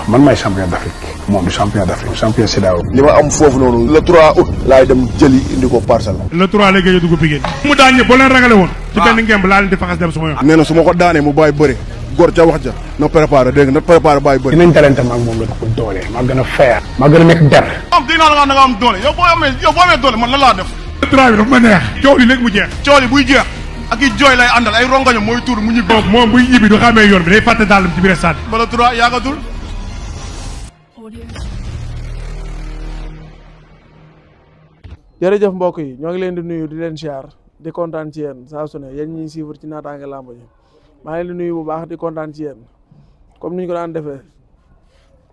man maay champion d'Afrique moom du champion d'Afrique champion CEDEAO. li ma am foofu noonu le 3 août laay dem jëli indi ko Parcelles. le 3 lay gëj a dugg Pikine mu daan ñëpp boo leen ragale woon ci benn ngemb laa leen di faxas dem suma yoon. nee na su ma ko daanee mu bàyyi bëri góor ca wax ja na préparé dégg nga na préparé bàyyi bëri. dinañ talente maag moom la ko doole maa gën a feer maa gën a nekk der. am dégg naa la nga am doole yow boo amee doole man lan laa def. le 3 bi dafa ma neex coow li léegi mu jeex. coow li buy jeex ak i jooy lay àndal ay rongoño mooy tuur mu ñibbi. moom buy ñibbi du xamee yoon bi day fàtte dàllam ci biir stade. ba le 3 yaagatul. jërëjëf mbokk yi ñoo ngi leen di nuyu di leen siyaar di kontaan ci yéen saa su ne yéen ñiy suivre ci naataange làmb ji maa ngi leen di nuyu bu baax di kontaan ci yéen comme ni ñu ko daan defee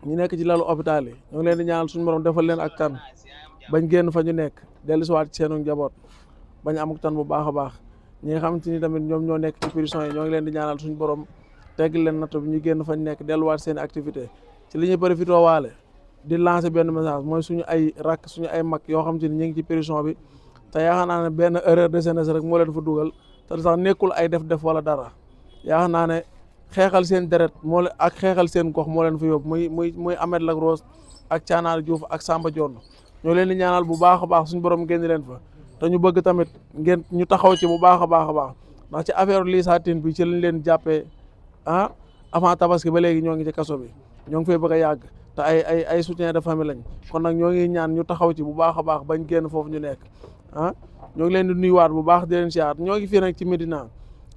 ñu nekk ci lalu hôpital yi ñoo ngi leen di ñaanal suñu borom defal leen ak tan bañ génn fa ñu nekk dellusiwaat ci seenu njaboot bañ amuk tan bu baax a baax ñi nga xamante ni tamit ñoom ñoo nekk ci prison yi ñoo ngi leen di ñaanal suñu borom tegg leen natt bi ñu génn fañ nekk delluwaat seen activité ci li ñuy profité waale di lancer benn message mooy suñu ay rakk suñu ay mag yoo xam te ni ñu ngi ci prison bi te yaakaar naa ne benn erreur de jeunesse rek moo leen fa dugal te sax nekkul ay def-def wala dara yaakaar naa ne xeexal seen deret moo leen ak xeexal seen gox moo leen fa yóbbu muy Ahmed Lac Rose ak Thianar Diouf ak Samba Dione ñoo leen di ñaanal bu baax a baax suñu borom génn leen fa te ñu bëgg tamit ngeen ñu taxaw ci bu baax a baax a baax ndax ci affaire Lissa Tine bi ci lañ leen jàppee avant tabaski ba léegi ñoo ngi ci kaso bi ñoo ngi fay bëgg a yàgg te ay soutien de famille lañ kon nag ñoo ngi ñaan ñu taxaw ci bu baax a baax bañ génn foofu ñu nekk ñoo ngi leen di nuyuwaat bu baax di leen siyaat ñoo ngi fii nag ci Médina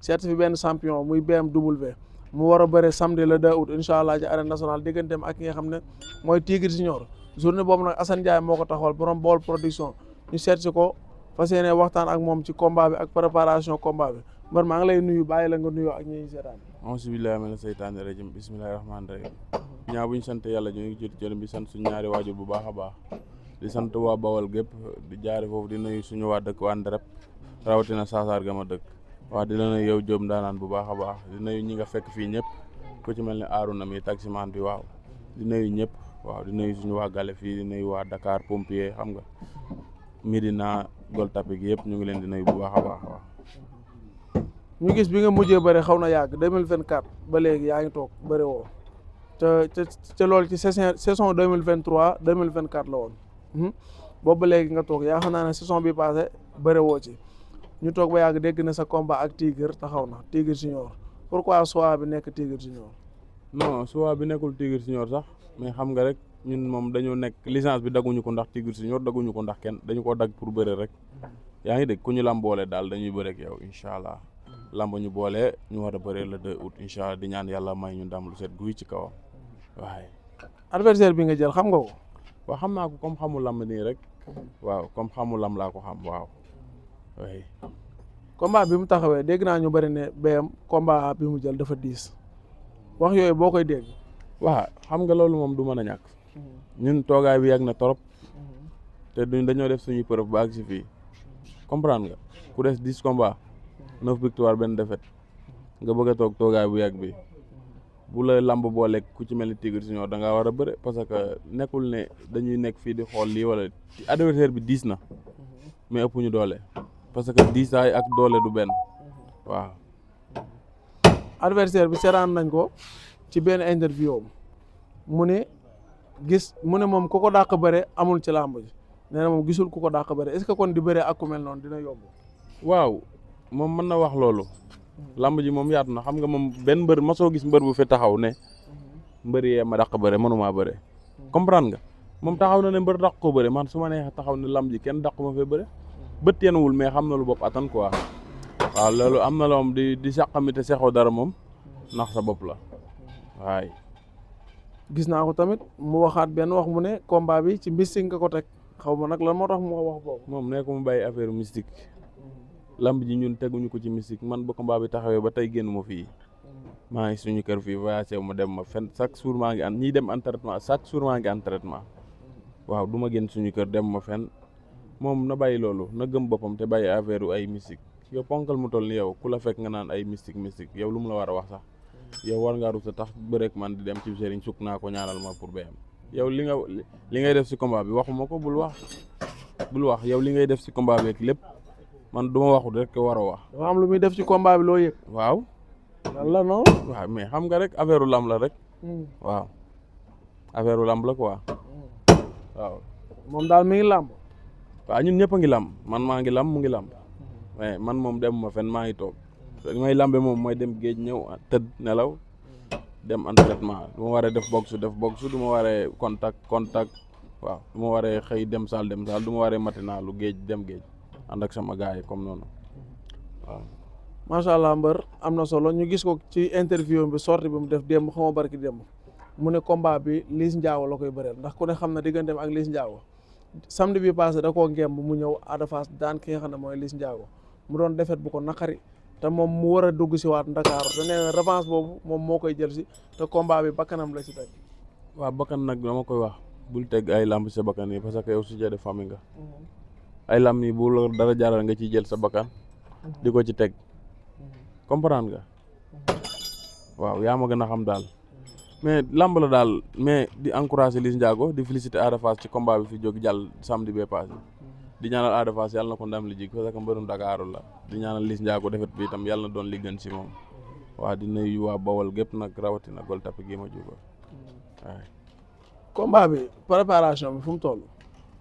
seet fi benn champion muy BMW mu war a bëre samedi le 2 août incha allah ci arène nationale digganteem ak ki nga xam ne mooy Tigre Junior journée boobu nag Assane Ndiaye moo ko taxawal borom Baol production ñu seet si ko fas yéene waxtaan ak moom ci combat bi ak préparation combat bi mbër maa ngi lay nuyu bàyyi la nga nuyoo ak ñi seetaan. auzu billaahi mina seytaani rajiim bismillaahi rahmaani rahiim ñaa bu ñu sant yàlla ñu ngi jot jërëm bi sant suñu ñaari waajur bu baax a baax di sant waa Bawol gépp di jaare foofu di nuyu suñu waa dëkk waa Ndereb rawatina Saasaar ga ma dëkk waaw di la nuyu yow Jóob ndaanaan bu baax a baax di nuyu ñi nga fekk fii ñëpp ku ci mel ne Arouna mi taximan bi waaw di nuyu ñëpp waaw di nuyu suñu waa Gale fii di nuyu waa Dakar pompier xam nga Médina Gueule Tapée gi yëpp ñu ngi leen di nuyu bu baax a baax waaw. ñu gis bi nga mujjee bëri xaw na yàgg 2024 ba léegi yaa ngi toog bëri woo te loolu ci saison 2023 2024 la woon boobu ba léegi nga toog yaa xam naa ne saison bi passé bëri woo ci ñu toog ba yàgg dégg na sa combat ak Tigre taxaw na Tigre Junior pourquoi choix bi nekk Tigre Junior. non choix bi nekkul Tigre Junior sax mais xam nga rek ñun moom dañoo nekk licence bi dagguñu ko ndax Tigre Junior dagguñu ko ndax kenn dañu ko dagg pour bëre rek yaa ngi dégg ku ñu lam boole daal dañuy bëre ak yow incha allah. lamb ñu boole ñu war a bëree le 2 août incha allah di ñaan yàlla may ñu ndam lu set guy ci kawam waaye. adversaire bi nga jël xam nga ko. waaw xam naa ko comme xamu lamb nii rek. waaw comme xamu lamb laa ko xam waaw. waaye. combat bi mu taxawee dégg naa ñu bëri ne BM combat bi mu jël dafa diis wax yooyu boo koy dégg. waaw xam nga loolu moom du mën a ñàkk. ñun toogaay bi yàgg na torop te duñ dañoo def suñuy preuve ba àgg si fii comprendre nga ku des 10 combats. 9 victoire benn défaite nga bëgg a toog toogaay bu yàgg bi bu la lamb booleeg ku ci mel ni Tigre Junior da ngaa war a bëre parce que nekkul ne dañuy nekk fii di xool lii wala adversaire bi diis na mais ëpp ñu doole parce que diisaay ak doole du benn waaw. adversaire bi seetaan nañ ko ci benn interview mu ne moom ku ko dàq bëre amul ci lamb ji nee na moom gisul ku ko dàq bëre est-ce que kon di bëre ak ku mel noonu dina yomb. waaw. moom mën na wax loolu lamb ji moom yaatu na xam nga moom benn mbër ma soo gis mbër bu fi taxaw ne mbër yee ma dàq bëre mënumaa bëre comprendre nga moom taxaw na ne mbër dàq ko bëre man su ma neexee taxaw ne lamb ji kenn dàq ma fee bëre bët yenuwul mais xam na lu bopp attan quoi waaw loolu am na la moom di sàqami te sexoo dara moom ndax sa bopp la waaye. gis naa ko tamit mu waxaat benn wax mu ne combat bi ci mystique nga ko teg xaw ma nag lan moo tax mu wax boobu. moom nee ko mu bàyyi affaire mystique. lamb ji ñun teguñu ko ci mystique man ba combat bi taxawee ba tey génn ma fii maa ngi suñu kër fii voyagé wu ma dem ma fenn chaque jour maa ngi ñiy dem entraînement chaque jour maa ngi entraînement waaw du ma génn suñu kër dem ma fenn moom na bàyyi loolu na gëm boppam te bàyyi affaire ay mystique yow ponkal mu toll ni yow ku la fekk nga naan ay mystique yow lu mu la war a wax sax yow war ngaa rusa tax bëreek man di dem ci sëriñ sukk naa ko ñaanal ma pour BM yow li ngay def si combat bi waxuma ko bul wax yow li ngay def si combat bi ak lépp man du ma waxut rek war a wax. dafa am lu muy def ci combat bi loo yëg. waaw. lan la non. waaw mais xam nga rek affaire lam la rek. waaw. affaire lamb la quoi waaw. moom daal mi ngi làmb. waaw ñun ñëpp a ngi lamb man maa ngi lamb mu ngi lamb mais man moom demuma fenn maa ngi toog li may lambe moom mooy dem géej ñëw tëdd nelaw dem entraînement du ma waree def boxe du ma waree contact waaw du ma waree xëy dem salle du ma waree matinalu géej dem géej ànd ak sama gars yi comme noonu waaw. macha allah mbër am na solo ñu gis ko ci interview bi sortie bi mu def démb xama barki démb mu ne combat bi Liss Ndiago la koy bëreel ndax ku ne xam na digganteem ak Liss Ndiago samedi bi passé da koo ngemb mu ñëw Ada Fass daan ki nga xam ne mooy Liss Ndiago mu doon defet bu ko naqari te moom mu war a dugg si waat Ndakaaru te nee na revanche boobu moom moo koy jël si te combat bi bakkanam la si teg. waaw bakkan nag dama koy wax bul teg ay lamb sa bakkan yi parce que yow sujet de famille nga ay lamb yi bu la dara jaral nga ciy jël sa bakkan di ko ci teg comprendre nga waaw yaa ma gën a xam daal mais lamb la daal mais di encourager Liss Ndiago di féliciter Ada Fass ci combat bi fi jóg jàll samedi bee passé di ñaanal Ada Fass yàlla na ko ndam li jig parce que mbërum Dakaaru la di ñaanal Liss Ndiago defet bi itam yàlla na doon li gën si moom waaw di nuyu waa Bawol gépp nag rawatina Gueule Tapée gi ma jóg waaw. combat bi préparation bi fu mu toll.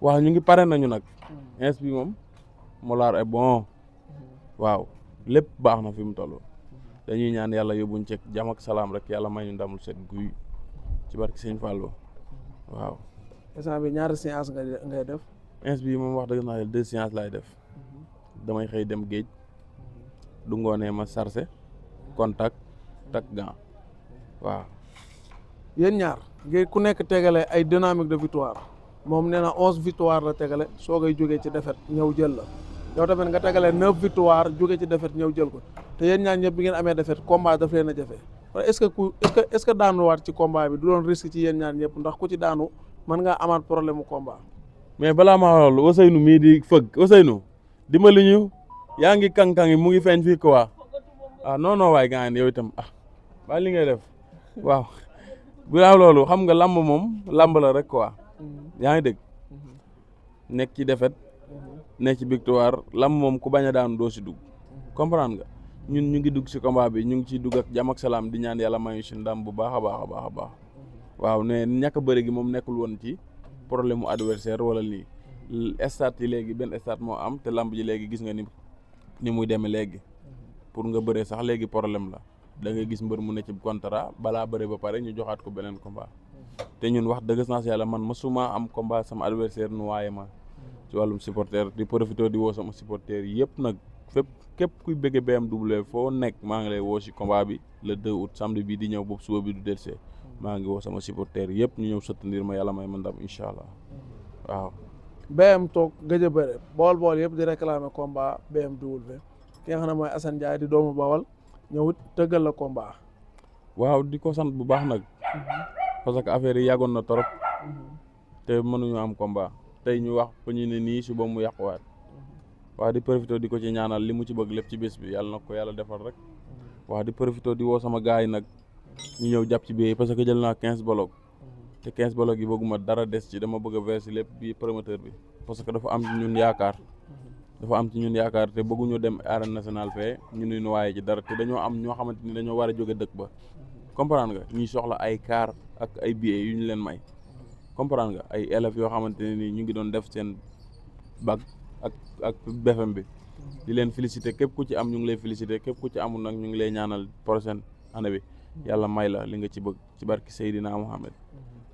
waaw ñu ngi pare nañu nag ins bi moom Molar est bon waaw lépp baax na fi mu toll dañuy ñaan yàlla yóbbuñ ci jàmm ak salaam rek yàlla may ñu ndamul set guy ci barki Sëñ Fallou waaw. instant bi ñaari séance ngay def. ins bi moom wax dëgg naa 2 séances laay def damay xëy dem géej du ngoonee ma sarse contact tak gant waaw. yéen ñaar ngeen ku nekk tegale ay dynamique de victoire moom nee na 11 victoire la tegale soo koy jógee ci défaite ñëw jël la yow tamit nga tegale 9 victoire jógee ci défaite ñëw jël ko te yéen ñaar ñëpp bi ngeen amee défaite combat daf leen a jafe est-ce que daanuwaat ci combat bi du doon risque ci yéen ñaar ñëpp ndax ku ci daanu mën ngaa amaat problème mu combat. mais balaa maa loolu Ousseynou mii di fëgg Ousseynou dimbali ñu yaa ngi kang-kang yi mu ngi feeñ fii quoi ah non waay gaa yow itam ba li ngay def waaw. bu laa loolu xam nga lamb moom lamb la rek quoi yaa ngi dégg nekk ci défaite nekk ci victoire lamb moom ku bañ a daanu doo si dugg comprendre nga ñun ñu ngi dugg si combat bi ñu ngi ciy dugg ak jàmm ak salaam di ñaan yàlla mayu si ndam bu baax a baax waaw ne ñàkk a bëri gi moom nekkul woon ci problème mu adversaire wala lii stade yi léegi benn stade moo am te lamb ji léegi gis nga ni muy demee léegi pour nga bëree sax léegi problème la da ngay gis mbër mu ne ci contrat balaa bëre ba pare ñu joxaat ko beneen combat te ñun wax dëgg naa si yàlla man mësuma am combat sama adversaire nu waaye ma ci wàllum supporter di profité di woo sama supporter yëpp nag fépp képp kuy bëgge BMW foo nekk maa ngi lay woo si combat bi le 2 août samedi bi di ñëw boobu suba bi du delsee maa ngi woo sama supporter yëpp ñu ñëw soutenir ma yàlla may ma ndam incha allah waaw. BM toog gëj a bëre bool yëpp di réclamer combat BMW ki nga xam ne mooy Assane Ndiaye di doomu Bawal ñëw tëggal la combat. waaw di ko sant bu baax nag parce que affaire yi yàggoon na trop te mënuñu am combat tey ñu wax ba ñu ne nii suba mu yàquwaat waaw di profité di ko ci ñaanal li mu ci bëgg lépp ci bés bi yàlla na ko yàlla defal rek waaw di profité di woo sama gars yi nag ñu ñëw jàpp ci biir parce que jël naa 15 bolok te 15 bolok yi bëgguma dara des ci dama bëgg a verser lépp bi promoteur bi parce que dafa am ci ñun yaakaar te bëgguñu dem arène nationale fee ñu nu waaye ci dara te dañoo am ñoo xamante ni dañoo war a jóge dëkk ba comprendre nga ñuy soxla ay car ak ay billets yu ñu leen may comprendre nga ay élèves yoo xamante ne ni ñu ngi doon def seen bac ak BFM bi di leen féliciter képp ku ci am ñu ngi lay féliciter képp ku ci amul nag ñu ngi lay ñaanal prochaine année bi yàlla may la li nga ci bëgg ci barki Seydina Mohamed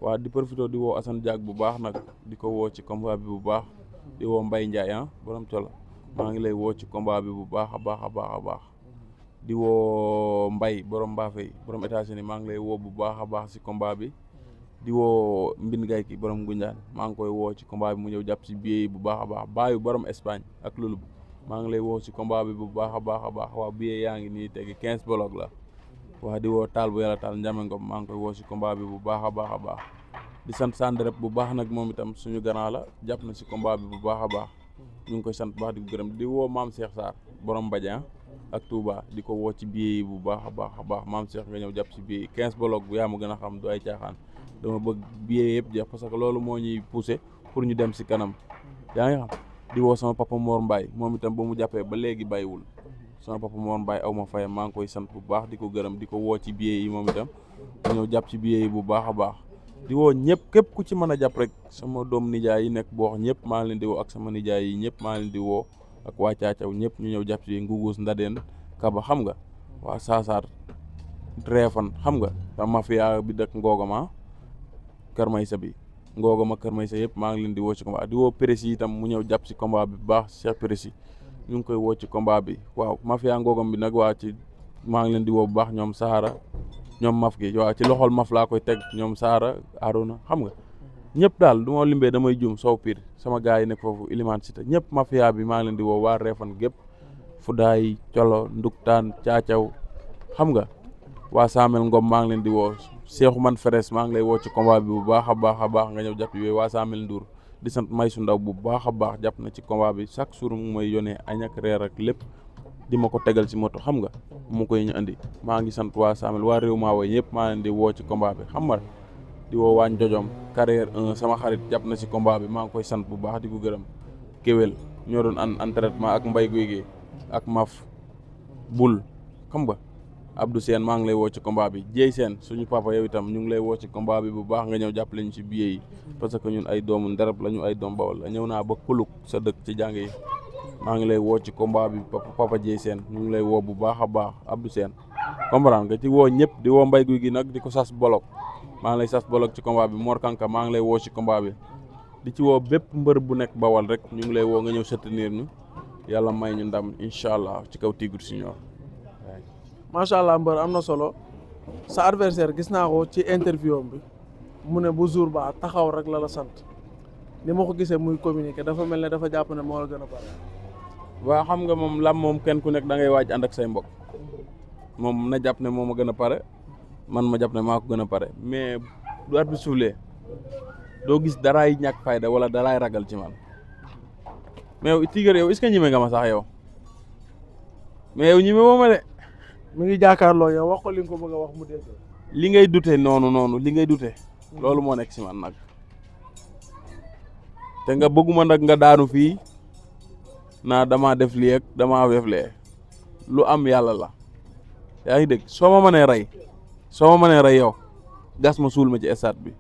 waaw di profité di woo Assane Diak bu baax nag di ko woo ci combat bi bu baax di woo Mbaye Ndiaye borom Cola maa ngi lay woo ci combat bi bu baax a baax di woo Mbaye borom Mbaafey borom États-Unis maa ngi lay woo bu baax a baax ci combat bi di woo Mbin Gay ki borom Gunjaan maa ngi koy woo ci combat bi mu ñëw jàpp ci billet yi bu baax a baax baayu borom Espagne ak loolu maa ngi lay woo ci combat bi bu baax a baax waaw billet yaa ngi nii tegi 15 bolok la waaw di woo taal bu yàlla taal Njame Ngom maa ngi koy woo ci combat bi bu baax a baax di sant Sandrep bu baax nag moom itam suñu grand la jàpp na ci combat bi bu baax a baax ñu ngi koy sant bu baax di ko gërëm di woo maam Cheikh Sarr borom Badian ak Touba di ko woo ci billet yi bu baax a baax maam Cheikh nga ñëw jàpp ci billet yi 15 bolok bu yaa ma gën a xam du ay caaxaan dama bëgg billet yëpp jeex parce que loolu moo ñuy poussé pour ñu dem ci kanam yaa ngi xam di woo sama papa Mor Mbaye moom itam ba mu jàppee ba léegi bàyyiwul sama papa Mor Mbaye aw ma fayam maa ngi koy sant bu baax di ko gërëm di ko woo ci billet yi moom itam ñëw jàpp ci billet yi bu baax a baax di woo ñëpp képp ku ci mën a jàpp rek sama doom nijaay yi nekk boox ñëpp maa ngi leen di woo ak sama nijaay yi ñëpp maa ngi leen di woo ak waa Caacaw ñëpp ñu ñëw jàpp ci Ngugus Ndadeen Kaba xam nga waa Saasaar Réfan xam nga ta mafia bi dëkk Ngogoma Kër Maysa bi Ngogoma Kër Maysa yëpp maa ngi leen di woo ci combat di woo Pérési itam mu ñëw jàpp ci combat bi bu baax Cheikh Pérési ñu ngi koy woo ci combat bi waaw mafia Ngogom bi nag waa ci maa ngi leen di woo bu baax ñoom Sahara ñoom maf gi waaw ci loxol maf laa koy teg ñoom Sahara Arona xam nga ñëpp daal du ma limbee damay juum Sow Pire sama gars yi nekk foofu Ilimane Cité ñëpp mafia bi maa ngi leen di woo waa Réfan gépp Fudaay Colo Nduktaan Caacaw xam nga waa Samel Ngom maa ngi leen di woo Cheikhou Man Feres maa ngi lay woo ci combat bi bu baax a baax nga ñëw jàpp yooyu waa Samel Ndour di sant Maysu Ndaw bu baax a baax jàpp na ci combat bi chaque jour mu may yónnee añ ak reer ak lépp di ma ko tegal ci moto xam nga mu koy ñu andi maa ngi sant waa Samel waa réew maa wooy yëpp maa leen di woo ci combat bi xam nga di woo waa Njojom carrière 1 sama xarit jàpp na ci combat bi maa ngi koy sant bu baax di ko gërëm kéwél ñoo doon an entraînement ak mbay guy gi ak maf bul xam nga Abdou Sène maa ngi lay woo ci combat bi Dieye Sène suñu papa yow itam ñu ngi lay woo ci combat bi bu baax nga ñëw jàppale ñu ci billet yi parce que ñun ay doomu ndereb la ñu ay doom Bawol la ñëw naa ba kuluk sa dëkk ci jàng yi maa ngi lay woo ci combat bi papa Dieye Sène ñu ngi lay woo bu baax a baax Abdou Sène comprendre nga ci woo ñëpp di woo mbay guy gi nag di ko sas bolok maa ngi lay sas bolok ci combat bi Mor Kanka maa ngi lay woo ci combat bi di ci woo bépp mbër bu nekk Bawol rek ñu ngi lay woo nga ñëw soutenir ñu yàlla may ñu ndam incha allah ci kaw Tigre Junior. macha allah mbër am na solo sa adversaire gis naa ko ci interview am bi mu ne bu jour ba taxaw rek la sant ni ma ko gisee muy communiquer dafa mel ne dafa jàpp ne moo la gën a pare. waa xam nga moom lam moom kenn ku nekk da ngay waaj ànd ak say mbokk moom na jàpp ne moo ma gën a pare man ma jàpp ne maa ko gën a pare mais du at bi suulee doo gis daraay ñàkk fayda wala daraay ragal ci man mais yow Tigre yow est-ce que ñime nga ma sax yow mais yow ñime woo ma de. mi ngi jàkkaarloo yow wax ko li nga ko bëgg a wax mu dégg. li ngay dute noonu li ngay dute loolu moo nekk si man nag te nga bëgguma nag nga daanu fii naa damaa def lii ak damaa def lee lu am yàlla la yaa ngi dégg soo ma mënee rey yow gas ma suul ma ci stade bi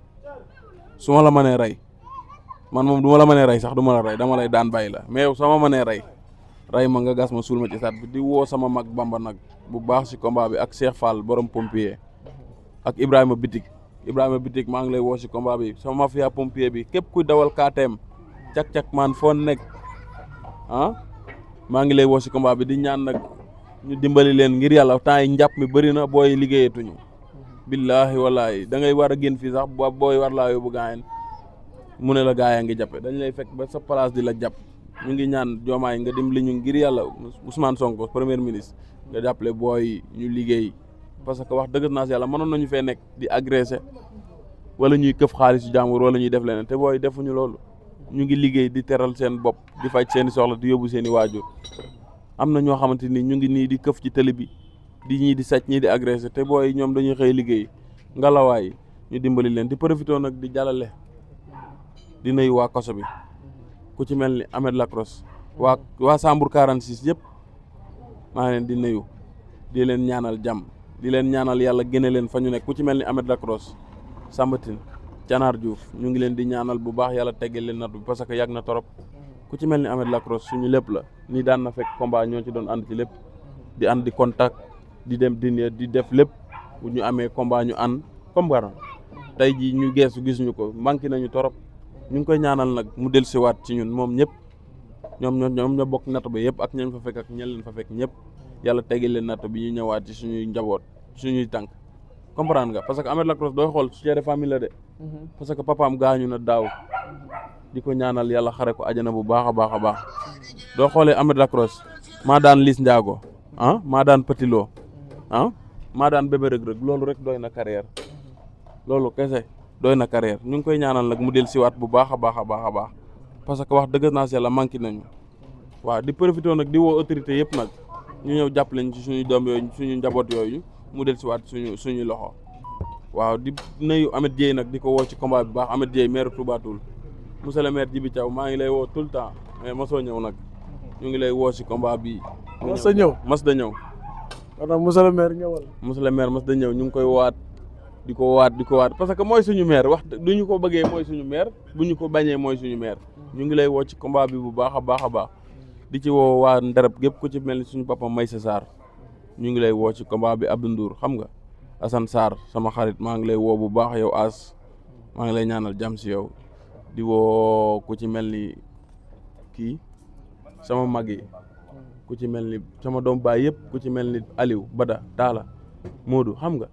su ma la mënee rey man moom du ma la mënee rey sax du ma la rey dama lay daan bàyyi la mais yow soo ma mënee rey ma nga gas ma suul ma ci stade bi di woo sama mag Bamba nag bu baax si combat bi ak Cheikh Fall borom pompier ak Ibrahima Bitik maa ngi lay woo si combat bi sama mafia pompier bi képp kuy dawal KTM cak-cak man foo nekk maa ngi lay woo si combat bi di ñaan nag ñu dimbali leen ngir yàlla temps yi njàpp mi bëri na booy liggéeyatuñu billaahi wallaahi da ngay war a génn fii sax booy war laa yóbbu gaayen mu ne la gaayaa ngi jàppe dañ lay fekk ba sa place di la jàpp ñu ngi ñaan Diomaye nga dimbali ñu ngir yàlla Ousmane Sonko premier ministre nga jàppale booy ñu liggéey parce que wax dëgg naa si yàlla mënoon nañu fee nekk di agressé wala ñuy këf xaalis yu jàmbur wala ñuy def leneen te booy defuñu loolu ñu ngi liggéey di teral seen bopp di faj seen i soxla di yóbbu seen i waajur am na ñoo xamante ni ñu ngi nii di këf ci télé bi di ñii di sàcc ñii di agressé te booy ñoom dañuy xëy liggéey ngalawaay ñu dimbali leen di profité nag di jàllale di nuyu waa koso bi ku ci mel ni Ahmed Lacrosse waa Sambour 46 yëpp maa ngi leen di nuyu di leen ñaanal jàmm di leen ñaanal yàlla génne leen fa ñu nekk ku ci mel ni Ahmed Lacrosse Sambatin Canaar Diouf ñu ngi leen di ñaanal bu baax yàlla teggeel leen natt bi parce que yàgg na torop ku ci mel ni Ahmed Lacrosse suñu lépp la nii daan na fekk combat ñoo ci doon ànd ci lépp di ànd di contact di dem di def lépp bu ñu amee combat ñu ànd combat tey jii ñu geesu gisuñu ko manqué nañu torop ñu ngi koy ñaanal nag mu dellusiwaat ci ñun moom ñëpp ñoom ñoo bokk natt ba yëpp ak ñañ fa fekk ak ña leen fa fekk ñëpp yàlla teggeel leen natt bi ñu ñëwaat ci suñuy njaboot suñuy tànk comprendre nga parce que Ahmed Lacrosse dooy xool su jere famille la de parce que papaam gaañu na daaw di ko ñaanal yàlla xare ko ajana bu baax a baax a baax doo xoolee Ahmed Lacrosse maa daan Liss Ndiago maa daan Petit Lo maa daan Bébé Reug Reug loolu rek doy na carrière loolu kese doy na carrière ñu ngi koy ñaanal nag mu del siwaat bu baax a baax a baax a baax parce que wax dëgg naa si yàlla manqué nañu waaw di profité nag di woo autorité yëpp nag ñu ñëw jàpp leen ci suñu doom yooyu suñu njaboot yooyu mu del siwaat suñu loxo waaw di nuyu Amath Dieye nag di ko woo ci combat bi baax Amath Dieye maire Touba Toul monsieur le maire Djibi Thiaw maa ngi lay woo tout le temps mais mosoo ñëw nag ñu ngi lay woo ci combat bi mas da ñëw kon nag monsieur le maire ñëwal monsieur le maire mas da ñëw ñu ngi koy woowaat di ko waat parce que mooy suñu maire wax du ñu ko bëggee mooy suñu maire bu ñu ko bañee mooy suñu maire ñu ngi lay woo ci combat bi bu baax a baax di ci woo waa Ndereb gépp ku ci mel ni suñu papa Maysa Sarr ñu ngi lay woo ci combat bi Abdou Ndour xam nga Assane Sarr sama xarit maa ngi lay woo bu baax yow As maa ngi lay ñaanal jàmm si yow di woo ku ci mel ni kii sama mag yi ku ci mel ni sama doom baay yëpp ku ci mel ni Aliou Bada Talla Modou xam nga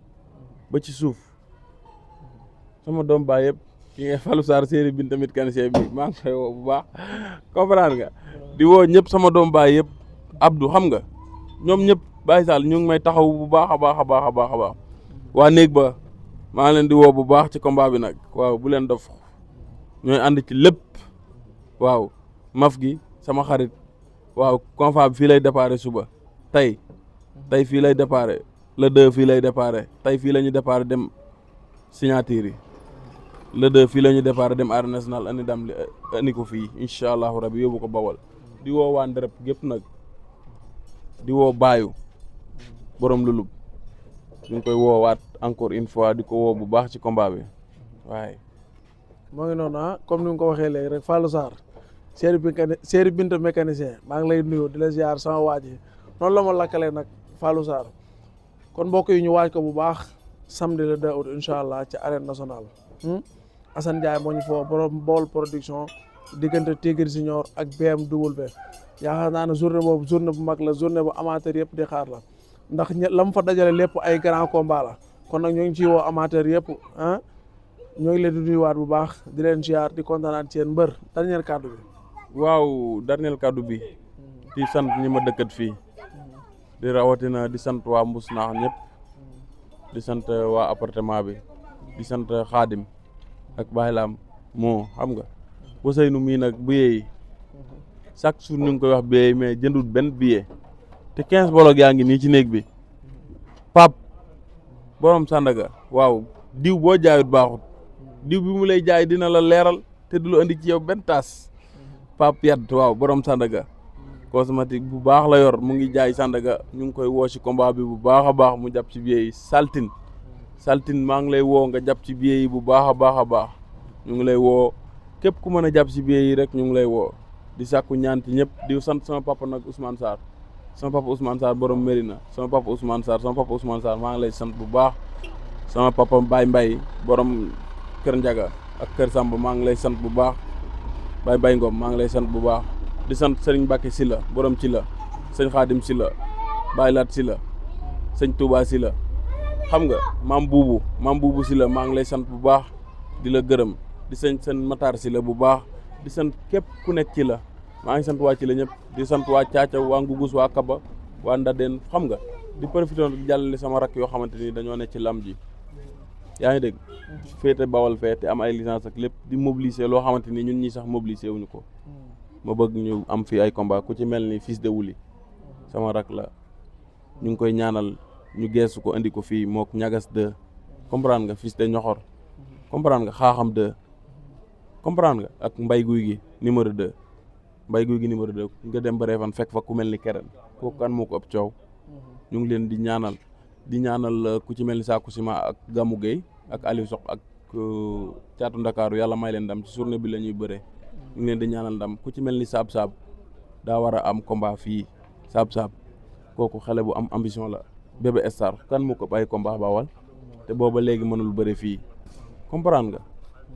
ba ci suuf sama doom baay yëpp ki ngay Fallou Sarr séeri bin tamit kanisee bi maa ngi koy woo bu baax comprendre nga di woo ñëpp sama doom baay yëpp Abdou xam nga ñoom ñëpp Baye Sall ñu ngi may taxaw bu baax a baax waa néeg ba maa ngi leen di woo bu baax ci combat bi nag waaw bu leen dof ñooy ànd ci lépp waaw maf gi sama xarit waaw combat bi fii lay déparé suba tey fii lay déparé le 2 fii lay déparé tey fii la ñu déparé dem signature yi le 2 fii la ñu déparé dem arène nationale andi dam li andi ko fii incha allahu rabi yóbbu ko Bawol di woo waa Ndereb gépp nag di woo Baayu borom lulub ñu ngi koy woowaat encore une fois di ko woo bu baax ci combat bi waaye. moo ngi noonu comme ni nga ko waxee léegi rek Fallou Sarr séeri Binta mécanicien maa ngi lay nuyu di la ziar sama waaj yi noonu la ma lakkalee nag Fallou Sarr kon mbokk yi ñu waaj ko bu baax samedi le 2 août incha allah ci arène nationale. Assane Ndiaye moo ñu foo borom Baol production diggante Tigre Junior ak BMW yaakaar naa ne journée boobu journée bu mag la journée bu amateur yëpp di xaar la ndax la mu fa dajale lépp ay grand combat la kon nag ñoo ngi ciy woo amateur yëpp ñoo ngi leen di nuyuwaat bu baax di leen ziar di kontaanaat ci yéen mbër dernier kàddu bi. waaw dernier kàddu bi di sant ñi ma dëkkat fii di rawatina di sant waa Mbus Naax ñëpp di sant waa appartement bi di sant Xaadim ak Baylam moo xam nga Ousseynou mii nag billet yi chaque jour ñu ngi koy wax billet mais jëndul benn billet te 15 bolok yaa ngi nii ci néeg bi Pape borom Sandaga waaw diw boo jaayut baaxut diw bi mu lay jaay dina la leeral te du la andi ci yow benn taas Pape Yad waaw borom Sandaga cosmétique bu baax la yor mu ngi jaay Sandaga ñu ngi koy woo ci combat bi bu baax a baax mu jàpp ci billet yi Saltine maa ngi lay woo nga jàpp ci billet yi bu baax a baax ñu ngi lay woo képp ku mën a jàpp ci billet yi rek ñu ngi lay woo di sàkku ñaan ci ñëpp di sant sama papa nag Ousmane Sarr sama papa Ousmane Sarr borom Mérina sama papa Ousmane Sarr maa ngi lay sant bu baax sama papa Baye Mbaye borom Kër Ndiaga ak Kër Samba maa ngi lay sant bu baax Baye Ngom maa ngi lay sant bu baax di sant Serigne Mbacke Sylla borom ci la sëñ Khadim Sylla Baye Lat Sylla sëñ Touba Sylla xam nga maam buubu Sylla maa ngi lay sant bu baax di la gërëm di sant seen Matar Sylla bu baax di sant képp ku nekk ci la maa ngi sant waa ci la ñëpp di sant waa Caacaw waa Ngugus waa Kaba waa Ndadeen xam nga di profité di jàllale sama rakk yoo xamante ni dañoo nekk ci lam ji yaa ngi dégg féete Bawol fee te am ay licence ak lépp di mobiliser loo xamante ni ñun ñi sax mobiliser wuñu ko ma bëgg ñu am fii ay combat ku ci mel ni fils de Wuli sama rak la ñu ngi koy ñaanal ñu geesu ko indi ko fii mook ñagas 2 comprendre nga fils de Ñoxor comprendre nga xaaxam 2 comprendre nga ak mbay guy gi numéro 2 nga dem ba Réfane fekk fa ku mel ni Keren kooku kan moo ko ëpp coow ñu ngi leen di ñaanal ku ci mel ni Sakou Sima ak Gamou Gueye ak Aliou Sok ak Caatu Ndakaaru yàlla may leen ndam ci journée bi la ñuy bëree ñu ngi leen di ñaanal ndam ku ci mel ni Saab daa war a am combat fii Saab kooku xale bu am ambition la Bébé Star kan moo ko ëpp ay combat Bawal te booba léegi mënul bëre fii comprendre nga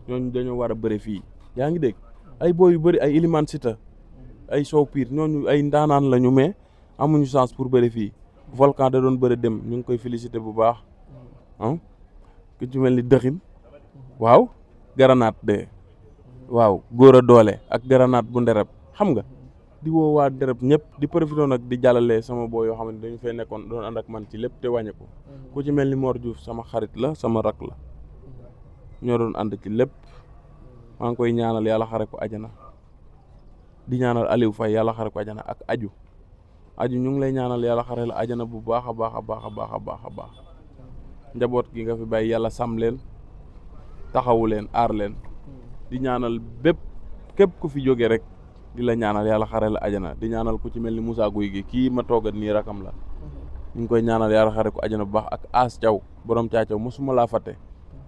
ñooñu dañoo war a bëre fii yaa ngi dégg ay booy yu bëri ay Ilimane Sita ay Sow Pire ñooñu ay ndaanaan lañu mais amuñu chance pour bëre fii Volcan da doon bëre dem ñu ngi koy féliciter bu baax ku ci mel ni dëxin waaw garanaat de waaw góor a doole ak garanaat bu Ndereb xam nga di woo waa Ndereb ñëpp di profité nag di jàllale sama boo yoo xamante dañu fay nekkoon doon ànd ak man ci lépp te wàññi ko ku ci mel ni Mor Diouf sama xarit la sama rak la ñoo doon ànd ci lépp maa ngi koy ñaanal yàlla xare ko ajana di ñaanal Aliou Faye yàlla xare ko ajana ak aju ñu ngi lay ñaanal yàlla xare la ajana bu baax a baax njaboot gi nga fi bàyyi yàlla sàmm leen taxawu leen aar leen di ñaanal képp ku fi jóge rek di la ñaanal yàlla xare la ajana di ñaanal ku ci mel ni Moussa Guy gi kii ma toogat nii rakam la ñu ngi koy ñaanal yàlla xare ko àjjana bu baax ak As Thiaw borom caacaw mosuma laa fàtte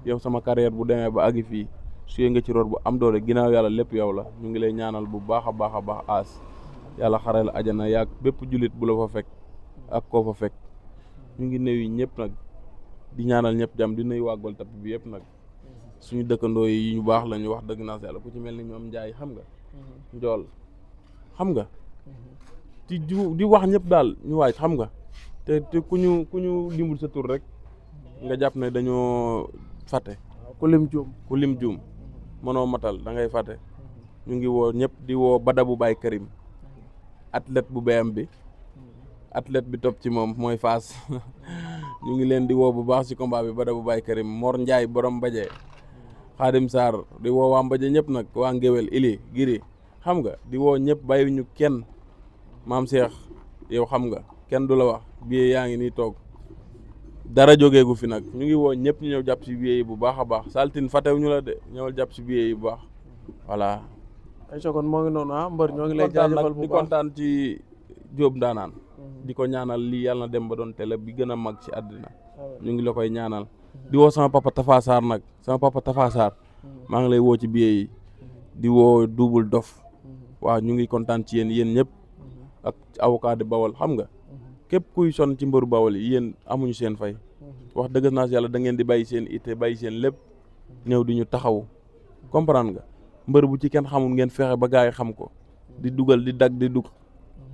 yow sama carrière bu demee ba àggi fii suyee nga ci roor bu am doole ginnaaw yàlla lépp yow la ñu ngi lay ñaanal bu baax a baax a baax As yàlla xare la àjjana yaag bépp jullit bu la fa fekk ak koo fa fekk ñu ngi nuyu ñëpp nag di ñaanal ñëpp jàmm di nuyu waa Gueule Tapée bi yëpp nag suñu dëkkandoo yi ñu baax la ñu wax dëgg naa yàlla ku ci mel ni ñoom Njaay xam nga njool xam nga di wax ñëpp daal ñu waaj xam nga te ku ñu limul sa tur rek nga jàpp ne dañoo fàtte ku lim juum mënoo matal da ngay fàtte ñu ngi woo ñëpp di woo Bada bu Baye Karim athlète bu BM bi athlète bi topp ci moom mooy Fass ñu ngi leen di woo bu baax ci combat bi Bada bu Baye Karim Mor Ndiaye borom Mbaje Xaadim Sarr di woo waa Mbaje ñëpp nag waa Ngéwél Ili Giri xam nga di woo ñëpp bàyyiwuñu kenn maam Cheikh yow xam nga kenn du la wax billet yaa ngi nii toog dara jógeegu fi nag ñu ngi woo ñëpp ñu ñëw jàpp ci billet yi bu baax a baax Saltine fàttewuñu la de ñëwal jàpp ci billet yi bu baax voilà. ay kon moo ngi noonu mbër ñoo ngi lay jaajëfal bu baax di kontaan ci Diop Ndaanaan di ko ñaanal lii yàlla na dem ba doon télé bi gën a mag ci àddina ñu ngi la koy ñaanal di woo sama papa Tafa Sarr nag sama papa Tafa Sarr maa ngi lay woo ci billet yi di woo Double Dof waaw ñu ngi kontaan ci yéen ñëpp ak avocat de Bawol xam nga képp kuy sonn ci mbëru Bawol yi yéen amuñu seen fay wax dëgg naa yàlla da ngeen di bàyyi seen itte bàyyi seen lépp ñëw di ñu taxaw comprendre nga mbër bu ci kenn xamul ngeen fexe ba gars yi xam ko di dugal di dag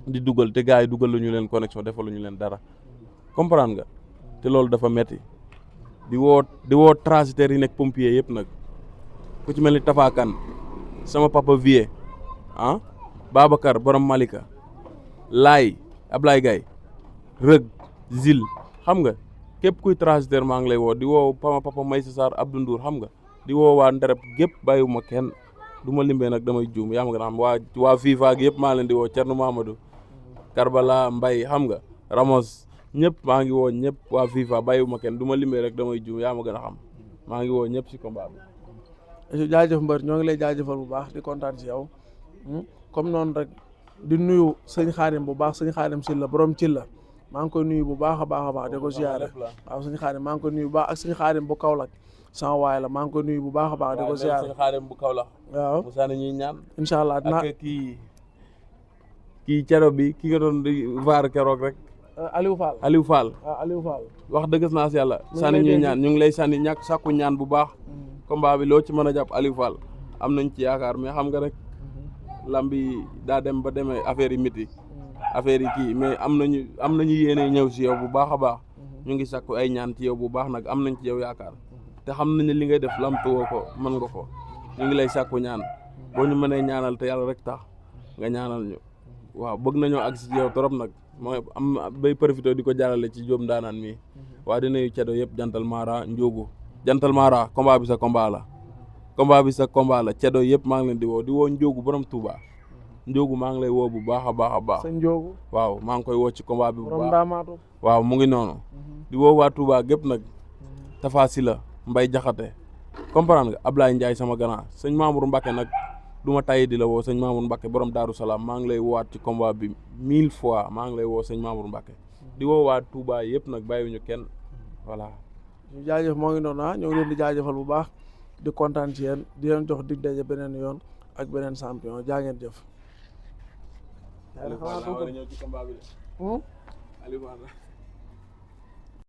di dugal te gars yi dugal lu ñu leen connexion defal lu ñu leen dara comprendre nga te loolu dafa metti di woo transitaires yi nekk pompier yëpp nag ku ci mel ni Tafakan sama papa Vieux Babacar borom Malika Laay Ablaye Gaye Rëg Zil xam nga képp kuy transitaire maa ngi lay woo di woo papa Maysa Sarr Abdou Ndour xam nga di woo waa Ndereb gépp bàyyiwuma kenn du ma limbee nag damay juum yaa ma gën a xam waa FIFA gi yëpp maa leen di woo Thierno Mamadou Karbala Mbaye xam nga Ramos ñëpp maa ngi woo ñëpp waa FIFA bàyyiwuma kenn du ma limbee rek damay juum yaa ma gën a xam maa ngi woo ñëpp si combat bi. jaajëf mbër ñoo ngi lay jaajëfal bu baax di kontaan si yow comme noonu rek di nuyu sëñ Xaadim bu baax sëñ Xaadim Sylla borom Sylla maa ngi koy nuyu bu baax a baax di ko ziare waaw sëñ Xaadim maa ngi koy nuyu bu baax ak sëñ Xaadim bu Kaolack sama waay la maa ngi koy nuyu bu baax a baax di ko ziare sëñ Xaadim bu Kaolack waaw Moussa ñuy ñaan incha allah ak kii cero bi ki nga doon di vaar keroog rek Aliou Fall waaw Aliou Fall wax dëgg naa si yàlla sànni ñuy ñaan ñu ngi lay sànni ñàkk sàkku ñaan bu baax combat bi loo ci mën a jàpp Aliou Fall am nañ ci yaakaar mais xam nga rek lambi daa dem ba demee affaire yi miti affaire yi kii mais am nañu yéene ñëw si yow bu baax a baax ñu ngi sàkku ay ñaan ci yow bu baax nag am nañ ci yow yaakaar te xam nañ ne li ngay def lamtuwoo ko mën nga ko ñu ngi lay sàkku ñaan boo ñu mënee ñaanal te yàlla rek tax nga ñaanal ñu waaw bëgg nañoo agsi ci yow trop nag mooy am bay profité di ko jaarale ci Diop Ndaanaan mi waa di nuyu Cedo yëpp jantal Mara Ndiogu jantal Mara combat bi sa combat la Cedo yëpp maa ngi leen di woo Ndiogu borom Touba Ndiogu maa ngi lay woo bu baax a baax a baax. sa Ndiogu waaw maa ngi koy woo ci combat bi bu borom baax Daamaatu waaw mu ngi noonu. di woo waa Touba gépp nag Tafa Sila Mbay Jaxate comprendre nga Ablaye Ndiaye sama grand sëñ Mamour Mbacke nag du ma tàyyi di la woo sëñ Mamour Mbacke borom Daaru Salaam maa ngi lay woowaat ci combat bi 1000 fois maa ngi lay woo sëñ Mamour Mbacke di woo waa Touba yëpp nag bàyyiwuñu kenn voilà. ñu jaajëf moo ngi noonu ñoo ngi leen di jaajëfal bu baax di kontaan ci yéen di leen jox dig daje beneen yoon ak beneen champion jaa ngeen jëf. Aliou Fall war a ñëw ci combat bi de. Aliou Fall